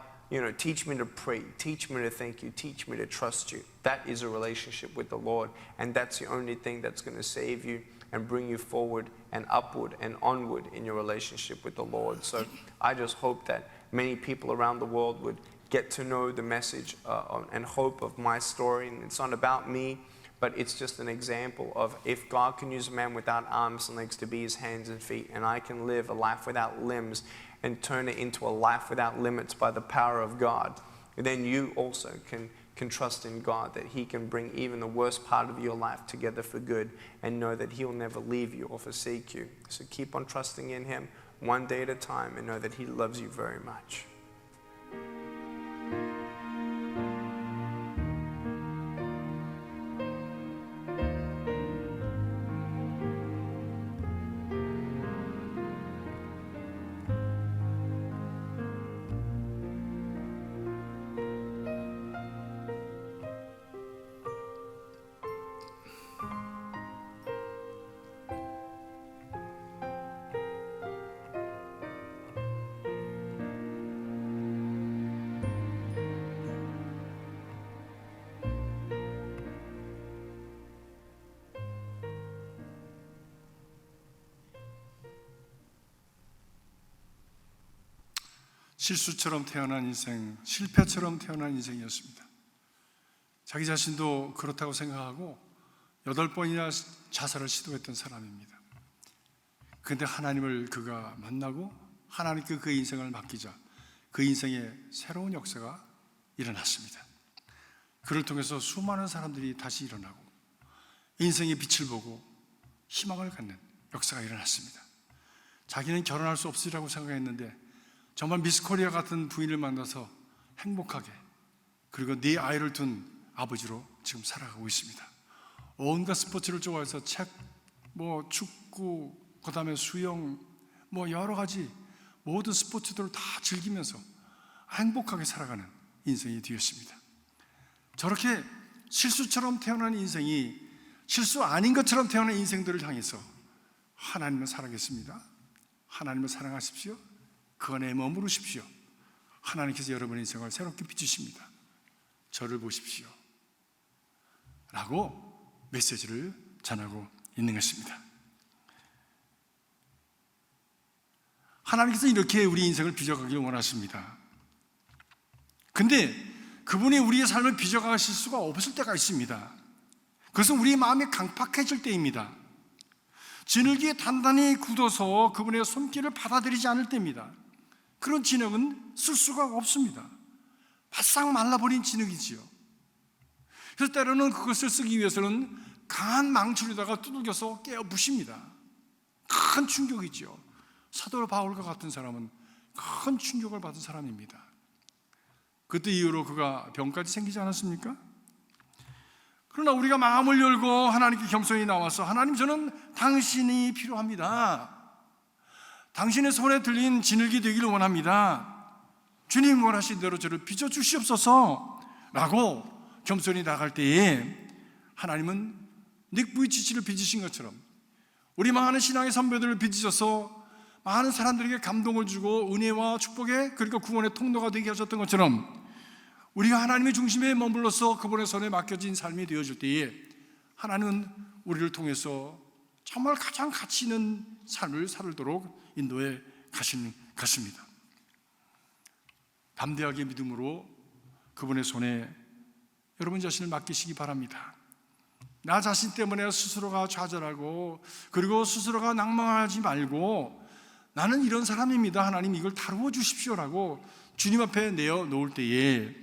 teach me to pray, teach me to thank you, teach me to trust you. That is a relationship with the Lord, and that's the only thing that's going to save you and bring you forward and upward and onward in your relationship with the Lord. So I just hope that many people around the world would get to know the message and hope of my story. And it's not about me, but it's just an example of if God can use a man without arms and legs to be His hands and feet, and I can live a life without limbs and turn it into a life without limits by the power of God, then you also can trust in God that He can bring even the worst part of your life together for good, and know that He'll never leave you or forsake you. So keep on trusting in Him one day at a time, and know that He loves you very much. 실수처럼 태어난 인생, 실패처럼 태어난 인생이었습니다. 자기 자신도 그렇다고 생각하고 8번이나 자살을 시도했던 사람입니다. 그런데 하나님을 그가 만나고 하나님께 그 인생을 맡기자 그 인생에 새로운 역사가 일어났습니다. 그를 통해서 수많은 사람들이 다시 일어나고 인생의 빛을 보고 희망을 갖는 역사가 일어났습니다. 자기는 결혼할 수 없으리라고 생각했는데 정말 미스 코리아 같은 부인을 만나서 행복하게, 그리고 네 아이를 둔 아버지로 지금 살아가고 있습니다. 온갖 스포츠를 좋아해서 책, 축구, 그 다음에 수영, 여러 가지 모든 스포츠들을 다 즐기면서 행복하게 살아가는 인생이 되었습니다. 저렇게 실수처럼 태어난 인생이 실수 아닌 것처럼 태어난 인생들을 향해서 하나님은 사랑했습니다. 하나님을 사랑하십시오. 그 안에 머무르십시오. 하나님께서 여러분의 인생을 새롭게 비추십니다. 저를 보십시오 라고 메시지를 전하고 있는 것입니다. 하나님께서 이렇게 우리 인생을 빚어가길 원하십니다. 근데 그분이 우리의 삶을 빚어가실 수가 없을 때가 있습니다. 그것은 우리의 마음이 강팍해질 때입니다. 진흙이 단단히 굳어서 그분의 손길을 받아들이지 않을 때입니다. 그런 진흙은 쓸 수가 없습니다. 바싹 말라버린 진흙이지요. 그래서 때로는 그것을 쓰기 위해서는 강한 망치로다가 두들겨서 깨어 부십니다. 큰 충격이지요. 사도 바울과 같은 사람은 큰 충격을 받은 사람입니다. 그때 이후로 그가 병까지 생기지 않았습니까? 그러나 우리가 마음을 열고 하나님께 겸손히 나와서 하나님, 저는 당신이 필요합니다. 당신의 손에 들린 진흙이 되기를 원합니다. 주님 원하신 대로 저를 빚어주시옵소서 라고 겸손히 나갈 때에 하나님은 닉 부이치치를 빚으신 것처럼 우리 많은 신앙의 선배들을 빚으셔서 많은 사람들에게 감동을 주고 은혜와 축복의, 그리고 구원의 통로가 되게 하셨던 것처럼 우리가 하나님의 중심에 머물러서 그분의 손에 맡겨진 삶이 되어질 때에 하나님은 우리를 통해서 정말 가장 가치 있는 삶을 살도록 인도해 가시는 것입니다. 담대하게 믿음으로 그분의 손에 여러분 자신을 맡기시기 바랍니다. 나 자신 때문에 스스로가 좌절하고 그리고 스스로가 낭망하지 말고 나는 이런 사람입니다, 하나님 이걸 다루어 주십시오라고 주님 앞에 내어놓을 때에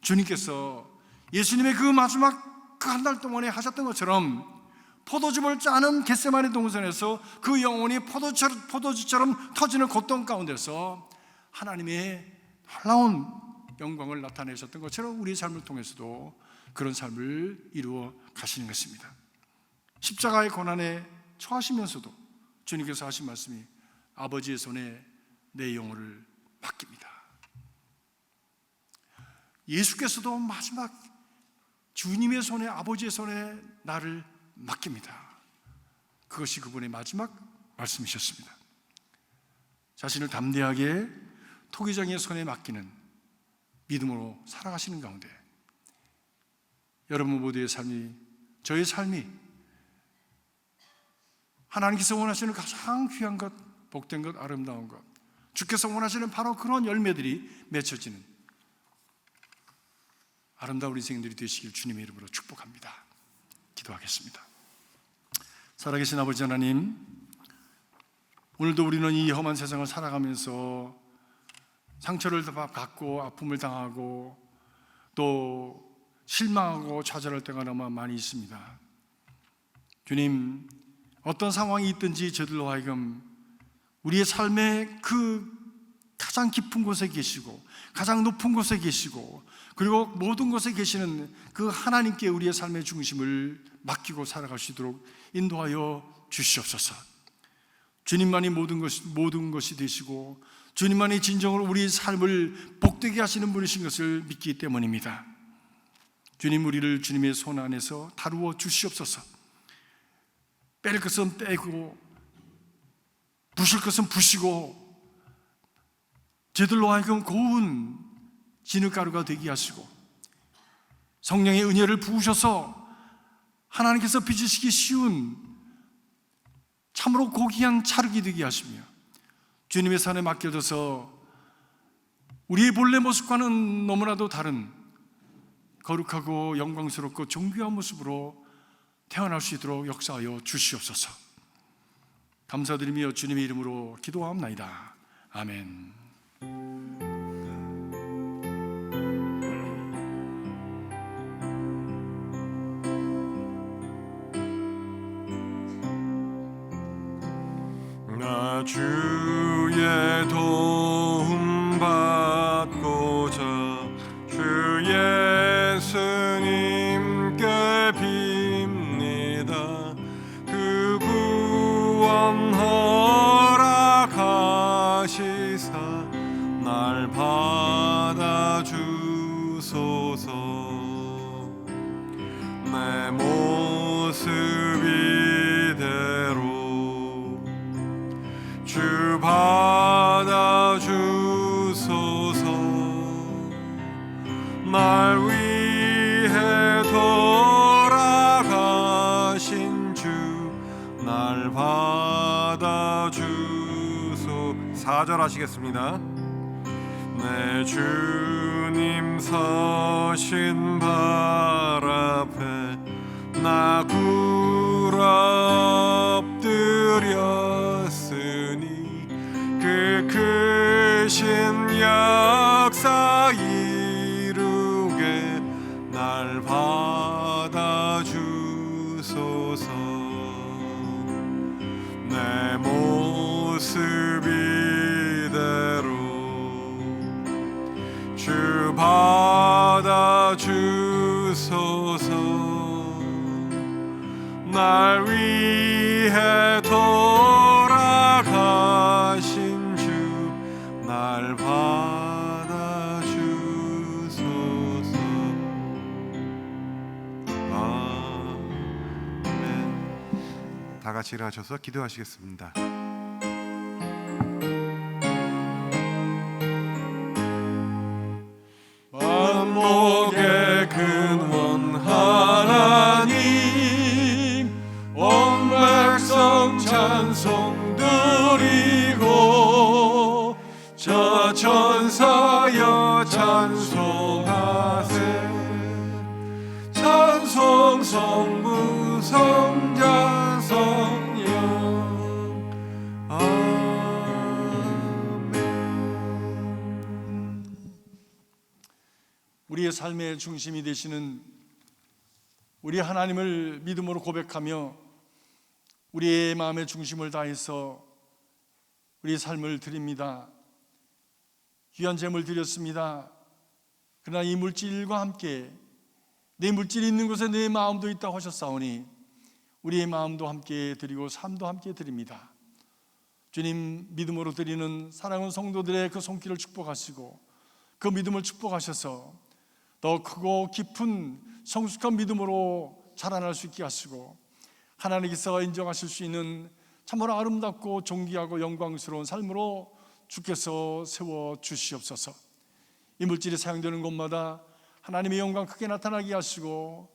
주님께서 예수님의 그 마지막 그 한 달 동안에 하셨던 것처럼 포도즙을 짜는 겟세마네 동산에서 그 영혼이 포도주처럼 터지는 고통 가운데서 하나님의 놀라운 영광을 나타내셨던 것처럼 우리의 삶을 통해서도 그런 삶을 이루어 가시는 것입니다. 십자가의 고난에 처하시면서도 주님께서 하신 말씀이 아버지의 손에 내 영혼을 맡깁니다. 예수께서도 마지막 주님의 손에, 아버지의 손에 나를 맡깁니다. 그것이 그분의 마지막 말씀이셨습니다. 자신을 담대하게 토기장의 손에 맡기는 믿음으로 살아가시는 가운데 여러분 모두의 삶이, 저의 삶이 하나님께서 원하시는 가장 귀한 것, 복된 것, 아름다운 것, 주께서 원하시는 바로 그런 열매들이 맺혀지는 아름다운 인생들이 되시길 주님의 이름으로 축복합니다. 기도하겠습니다. 살아계신 아버지 하나님, 오늘도 우리는 이 험한 세상을 살아가면서 상처를 받고 아픔을 당하고 또 실망하고 좌절할 때가 너무 많이 있습니다. 주님, 어떤 상황이 있든지 저들로 하여금 우리의 삶의 그 가장 깊은 곳에 계시고 가장 높은 곳에 계시고 그리고 모든 곳에 계시는 그 하나님께 우리의 삶의 중심을 맡기고 살아갈 수 있도록 인도하여 주시옵소서. 주님만이 모든 것이 되시고 주님만이 진정으로 우리의 삶을 복되게 하시는 분이신 것을 믿기 때문입니다. 주님, 우리를 주님의 손 안에서 다루어 주시옵소서. 뺄 것은 빼고 부실 것은 부시고 저들로 하여금 고운 진흙가루가 되게 하시고 성령의 은혜를 부으셔서 하나님께서 빚으시기 쉬운 참으로 고귀한 찰흙이 되게 하시며 주님의 손에 맡겨져서 우리의 본래 모습과는 너무나도 다른 거룩하고 영광스럽고 존귀한 모습으로 태어날 수 있도록 역사하여 주시옵소서. 감사드리며 주님의 이름으로 기도하옵나이다. 아멘. 나 주의 도움 받고자 주 예수님께 빕니다. 그 구원 허락하시사 날 받아주소서. 내 모습 이대로 주 받아주소서. 날 위해 돌아가신 주 날 받아주소. 4절 하시겠습니다. 내 주님 서신 발 앞에 나 굴어 엎드렸으니 그 크신 역사 이루게 날 받아주소서. 내 모습 이대로 주 받아주소서. 날 위해 돌아가신 주 날 받아주소서. 아멘. 다 같이 일어나셔서 기도하시겠습니다. 만복의 근원 하나님, 온 백성 천사여 찬송하세 찬송 성부 성자 성령 아멘. 우리의 삶의 중심이 되시는 우리 하나님을 믿음으로 고백하며 우리의 마음의 중심을 다해서 우리의 삶을 드립니다. 귀한 제물 드렸습니다. 그러나 이 물질과 함께 내 물질이 있는 곳에 내 마음도 있다고 하셨사오니 우리의 마음도 함께 드리고 삶도 함께 드립니다. 주님 믿음으로 드리는 사랑하는 성도들의 그 손길을 축복하시고 그 믿음을 축복하셔서 더 크고 깊은 성숙한 믿음으로 자라날 수 있게 하시고 하나님께서 인정하실 수 있는 참으로 아름답고 존귀하고 영광스러운 삶으로 주께서 세워주시옵소서. 이 물질이 사용되는 곳마다 하나님의 영광 크게 나타나게 하시고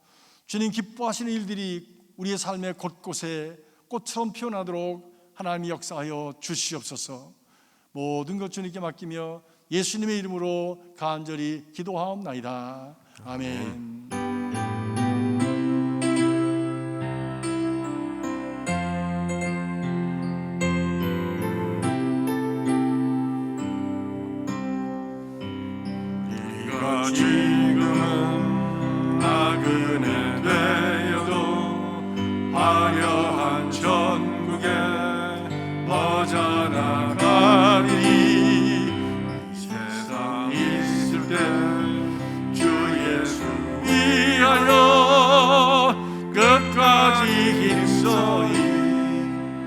주님 기뻐하시는 일들이 우리의 삶의 곳곳에 꽃처럼 피어나도록 하나님이 역사하여 주시옵소서. 모든 것 주님께 맡기며 예수님의 이름으로 간절히 기도하옵나이다. 아멘. 네가 지금은 나그네 되어도 화려한 천국에 퍼져나가리니 세상 있을 때 주 예수 위하여 끝까지 힘써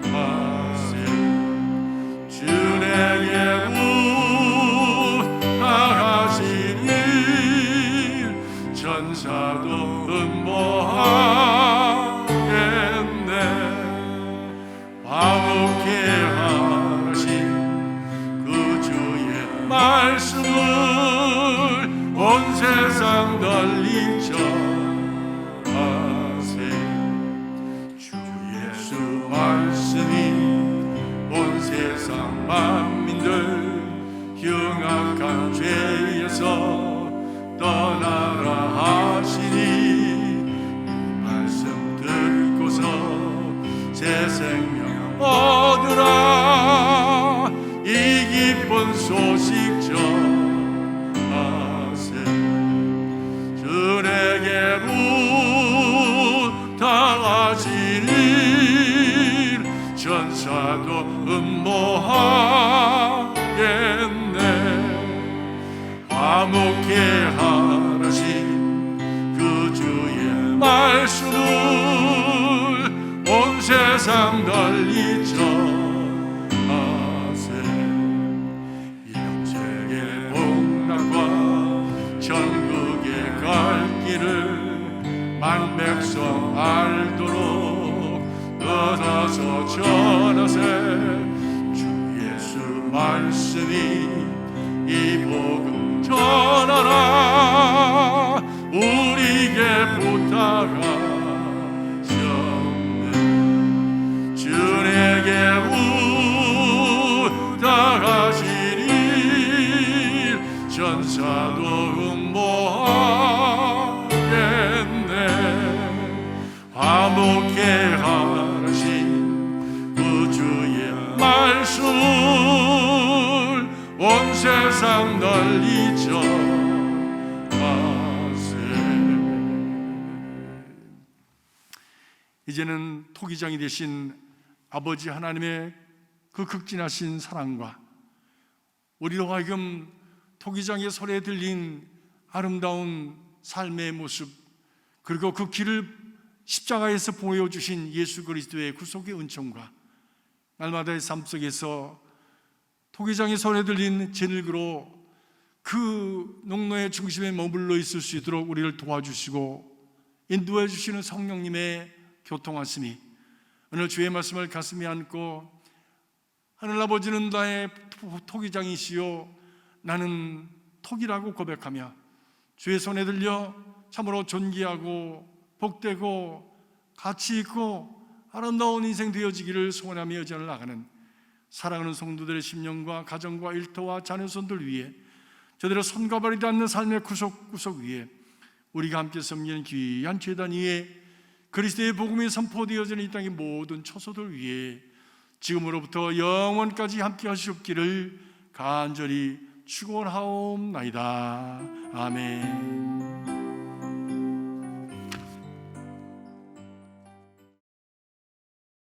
임하세. 주 내게 부탁하신 일 천사도 음보하겠네. 화목해 하신 그 주의 말씀을 온 세상 널리 전하세. 주 예수 말씀이 온 세상 만민들 흉악한 죄에서 떠나라 하시니 이 말씀 듣고서 새 생명 얻으라. 이 기쁜 소식 전하세. 주 내게 부탁하신 일 천사도 음모하겠네. 화목해 하신 그 주의 말씀을 온 세상 널리 전하세. 영생의 복락과 천국의 갈 길을 만 백성 알도록 얻어서 전하세. 주 예수 말씀이 이 복음 전하라. 우리에게 부탁하셨네. 주 내게 부탁하신 일 천사도 음모하겠네. 화목해 하신 그 주의 말씀을 온 세상 널리 전하세. 이제는 토기장이 되신 아버지 하나님의 그 극진하신 사랑과 우리로 하여금 토기장의 손에 들린 아름다운 삶의 모습, 그리고 그 길을 십자가에서 보여주신 예수 그리스도의 구속의 은총과 날마다의 삶 속에서 토기장의 손에 들린 제늘그로 그 농로의 중심에 머물러 있을 수 있도록 우리를 도와주시고 인도해 주시는 성령님의 교통하심이 오늘 주의 말씀을 가슴에 안고 하늘아버지는 나의 토기장이시요 나는 토기라고 고백하며 주의 손에 들려 참으로 존귀하고 복되고 가치 있고 아름다운 인생 되어지기를 소원하며 여전을 나가는 사랑하는 성도들의 심령과 가정과 일터와 자녀손들 위해 저들의 손과 발이 닿는 삶의 구석구석 위에 우리가 함께 섬기는 귀한 제단 위에 그리스도의 복음이 선포되어지는 이 땅의 모든 처소들 위에 지금으로부터 영원까지 함께 하시옵기를 간절히 축원하옵나이다. 아멘.